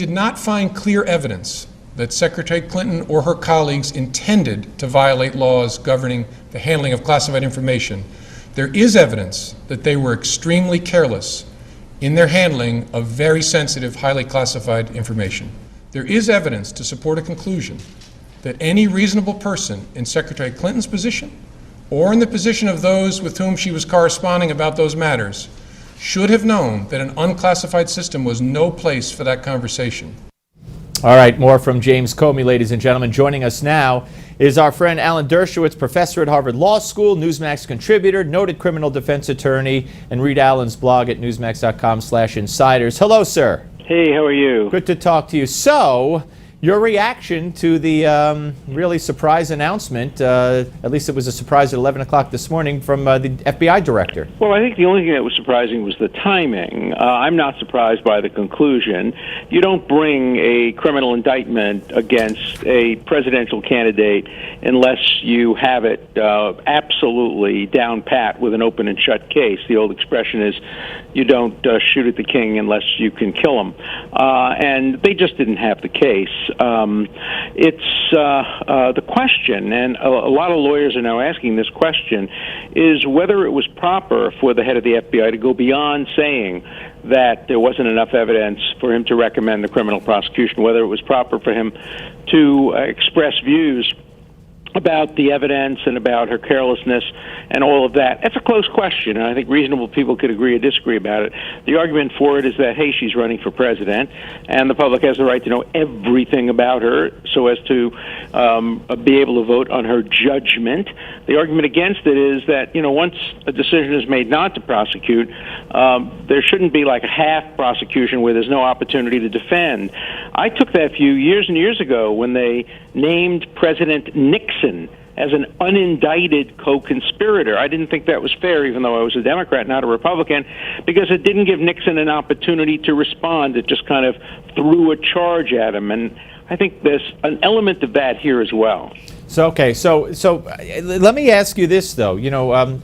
did not find clear evidence that Secretary Clinton or her colleagues intended to violate laws governing the handling of classified information, there is evidence that they were extremely careless in their handling of very sensitive, highly classified information. There is evidence to support a conclusion that any reasonable person in Secretary Clinton's position or in the position of those with whom she was corresponding about those matters should have known that an unclassified system was no place for that conversation. All right, more from James Comey, ladies and gentlemen. Joining us now is our friend Alan Dershowitz, professor at Harvard Law School, Newsmax contributor, noted criminal defense attorney, and read Alan's blog at newsmax.com/insiders. Hello, sir. Hey, how are you? Good to talk to you. So, your reaction to the really surprise announcement, at least it was a surprise at 11 o'clock this morning, from the FBI director. Well, I think the only thing that was surprising was the timing. I'm not surprised by the conclusion. You don't bring a criminal indictment against a presidential candidate unless you have it absolutely down pat with an open and shut case. The old expression is, you don't shoot at the king unless you can kill him. And they just didn't have the case. It's the question, and a lot of lawyers are now asking this question, is whether it was proper for the head of the FBI to go beyond saying that there wasn't enough evidence for him to recommend the criminal prosecution, whether it was proper for him to express views about the evidence and about her carelessness and all of that. That's a close question, and I think reasonable people could agree or disagree about it. The argument for it is that, hey, she's running for president, and the public has the right to know everything about her so as to be able to vote on her judgment. The argument against it is that, once a decision is made not to prosecute, there shouldn't be like a half prosecution where there's no opportunity to defend. I took that view years and years ago when they named President Nixon as an unindicted co-conspirator. I didn't think that was fair, even though I was a Democrat, not a Republican, because it didn't give Nixon an opportunity to respond. It just kind of threw a charge at him, and I think there's an element of that here as well. So let me ask you this, though.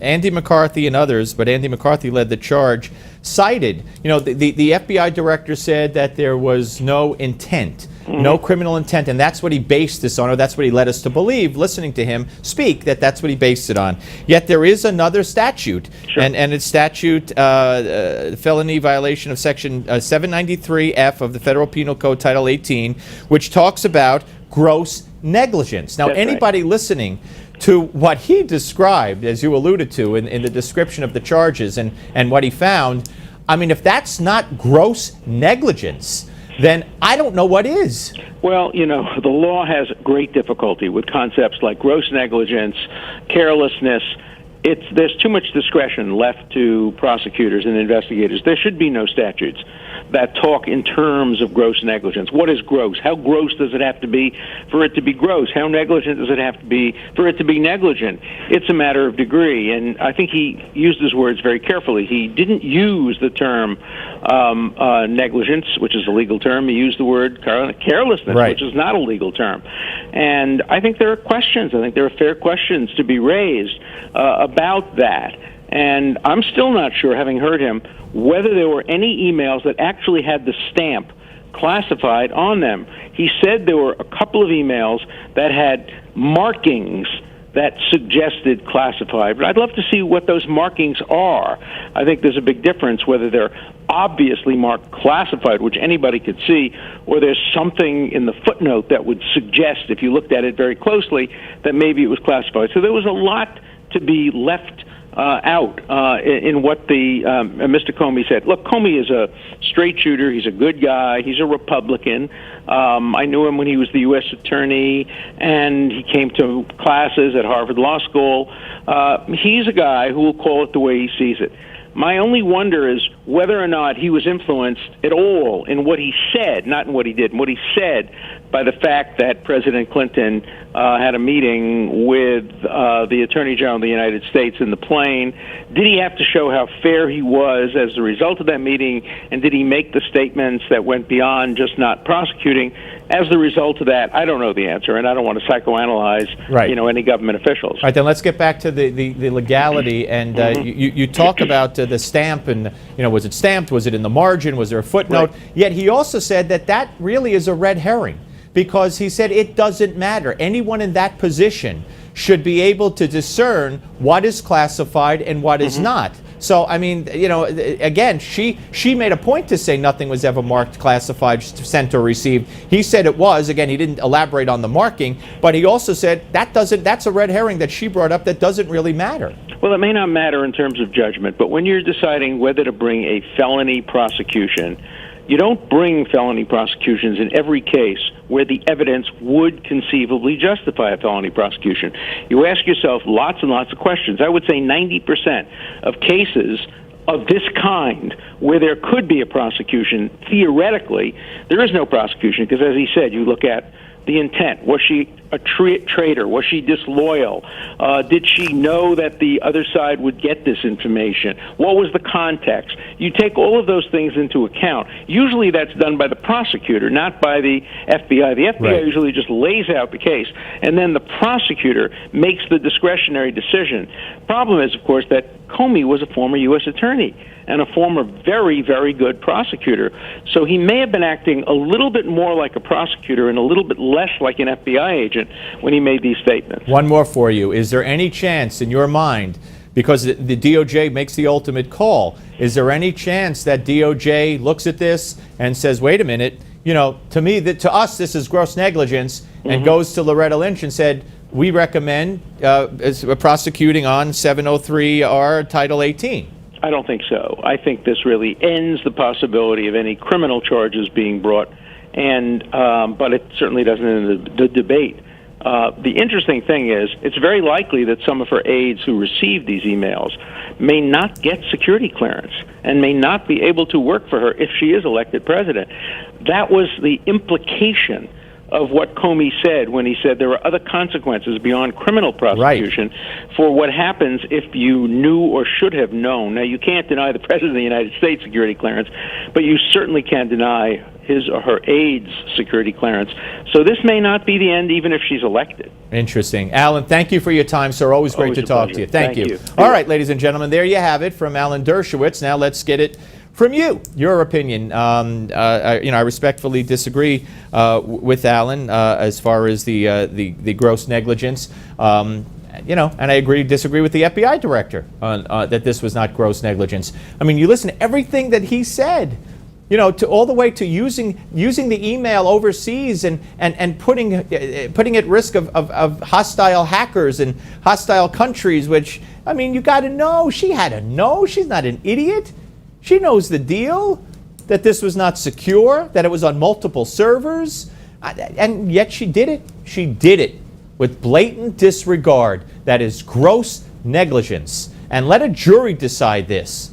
Andy McCarthy and others, but Andy McCarthy led the charge, cited, the FBI director said that there was no intent, no criminal intent, and that's what he based this on, or that's what he led us to believe, listening to him speak, that's what he based it on. Yet there is another statute, sure. and it's statute felony violation of Section 793F of the Federal Penal Code, Title 18, which talks about gross negligence. Now, That's anybody listening to what he described, as you alluded to, in the description of the charges and what he found, I mean, if that's not gross negligence, then I don't know what is. Well, the law has great difficulty with concepts like gross negligence, carelessness. There's too much discretion left to prosecutors and investigators. There should be no statutes that talk in terms of gross negligence. What is gross? How gross does it have to be for it to be gross? How negligent does it have to be for it to be negligent? It's a matter of degree, and I think he used his words very carefully. He didn't use the term negligence, which is a legal term. He used the word carelessness, right, which is not a legal term. And I think there are questions. I think there are fair questions to be raised about that. And I'm still not sure, having heard him, whether there were any emails that actually had the stamp classified on them. He said there were a couple of emails that had markings that suggested classified, but I'd love to see what those markings are. I think there's a big difference whether they're obviously marked classified, which anybody could see, or there's something in the footnote that would suggest, if you looked at it very closely, that maybe it was classified. So there was a lot to be left out in what the Mr. Comey said. Look, Comey is a straight shooter. He's a good guy. He's a Republican. I knew him when he was the U.S. attorney, and he came to classes at Harvard Law School. He's a guy who will call it the way he sees it. My only wonder is whether or not he was influenced at all in what he said, not in what he did, in what he said, by the fact that President Clinton had a meeting with the Attorney General of the United States in the plane. Did he have to show how fair he was as a result of that meeting, and did he make the statements that went beyond just not prosecuting? as the result of that, I don't know the answer, and I don't want to psychoanalyze, Right. any government officials. All right, then let's get back to the legality. And you talk about the stamp, and was it stamped? Was it in the margin? Was there a footnote? Right. Yet he also said that really is a red herring, because he said it doesn't matter. Anyone in that position should be able to discern what is classified and what is not. So, I mean, again, she made a point to say nothing was ever marked, classified, sent, or received. He said it was. Again, he didn't elaborate on the marking, but he also said that's a red herring that she brought up that doesn't really matter. Well, it may not matter in terms of judgment, but when you're deciding whether to bring a felony prosecution, you don't bring felony prosecutions in every case where the evidence would conceivably justify a felony prosecution. You ask yourself lots and lots of questions. I would say 90% of cases of this kind where there could be a prosecution, theoretically, there is no prosecution because, as he said, you look at the intent. Was she a traitor? Was she disloyal? Did she know that the other side would get this information? What was the context? You take all of those things into account. Usually that's done by the prosecutor, not by the FBI. The FBI Right. usually just lays out the case, and then the prosecutor makes the discretionary decision. Problem is, of course, that Comey was a former U.S. attorney and a former very, very good prosecutor. So he may have been acting a little bit more like a prosecutor and a little bit less like an FBI agent when he made these statements. One more for you. Is there any chance in your mind, because the DOJ makes the ultimate call, is there any chance that DOJ looks at this and says, wait a minute, to us this is gross negligence, and goes to Loretta Lynch and said, we recommend prosecuting on 703R Title 18? I don't think so. I think this really ends the possibility of any criminal charges being brought, but it certainly doesn't end the debate. The interesting thing is, it's very likely that some of her aides who received these emails may not get security clearance and may not be able to work for her if she is elected president. That was the implication of what Comey said when he said there are other consequences beyond criminal prosecution for what happens if you knew or should have known. Now, you can't deny the President of the United States security clearance, but you certainly can deny his or her aide's security clearance. So this may not be the end, even if she's elected. Interesting. Alan, thank you for your time, sir. Always great to talk to you. Thank you. All right, ladies and gentlemen, there you have it from Alan Dershowitz. Now let's get it from you, your opinion. I respectfully disagree with Alan as far as the gross negligence. And I disagree with the FBI director on that this was not gross negligence. I mean, you listen to everything that he said, to all the way to using the email overseas and putting at risk of hostile hackers and hostile countries. Which, I mean, you got to know. She had to know. She's not an idiot. She knows the deal, that this was not secure, that it was on multiple servers, and yet she did it. She did it with blatant disregard. That is gross negligence. And let a jury decide this.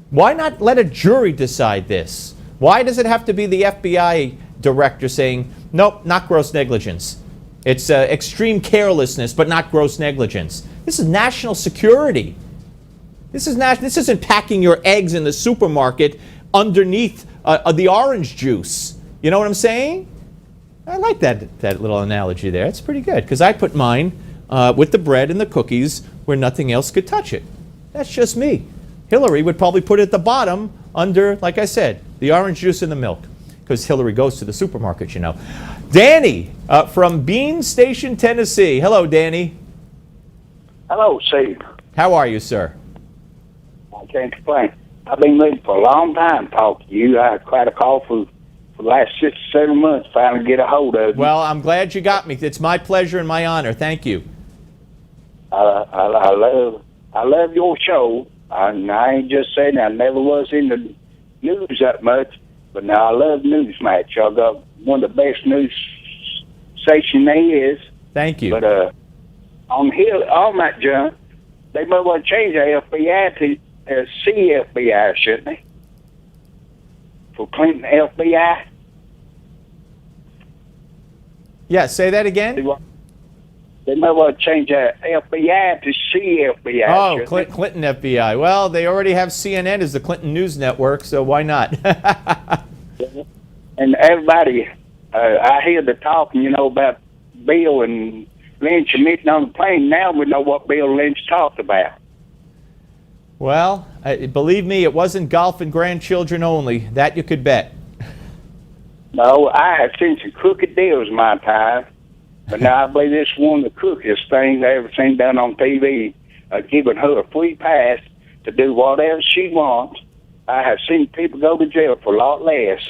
Why not let a jury decide this? Why does it have to be the FBI director saying, nope, not gross negligence? It's extreme carelessness, but not gross negligence. This is national security. This isn't packing your eggs in the supermarket underneath the orange juice. You know what I'm saying? I like that little analogy there. It's pretty good, because I put mine with the bread and the cookies where nothing else could touch it. That's just me. Hillary would probably put it at the bottom under, like I said, the orange juice and the milk, because Hillary goes to the supermarket, Danny from Bean Station, Tennessee. Hello, Danny. Hello, Steve. How are you, sir? I can't complain. I've been looking for a long time to talk to you. I tried to call for the last 6 or 7 months, finally get a hold of you. Well, I'm glad you got me. It's my pleasure and my honor. Thank you. I love your show. I ain't just saying I never was in the news that much, but now I love Newsmax. Y'all got one of the best news station there is. Thank you. But on that junk, they might want to change the FBI to CFBI, shouldn't they? For Clinton FBI. Yeah, say that again. They might want to change that FBI to CFBI. Oh, Clinton FBI. Well, they already have CNN as the Clinton News Network, so why not? And everybody I hear the talking, about Bill and Lynch meeting on the plane. Now we know what Bill Lynch talked about. Well, believe me, it wasn't golf and grandchildren only. That you could bet. No, I have seen some crooked deals in my time, but now I believe this is one of the crookedest things I ever seen done on TV, giving her a free pass to do whatever she wants. I have seen people go to jail for a lot less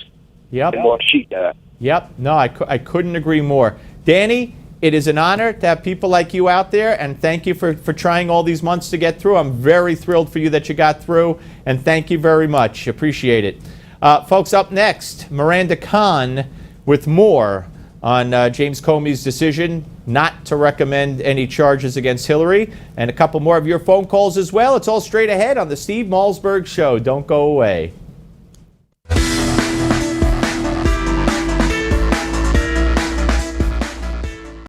than what she does. Yep. No, I couldn't agree more. Danny, it is an honor to have people like you out there, and thank you for trying all these months to get through. I'm very thrilled for you that you got through, and thank you very much. Appreciate it. Folks, up next, Miranda Kahn with more on James Comey's decision not to recommend any charges against Hillary, and a couple more of your phone calls as well. It's all straight ahead on the Steve Malzberg Show. Don't go away.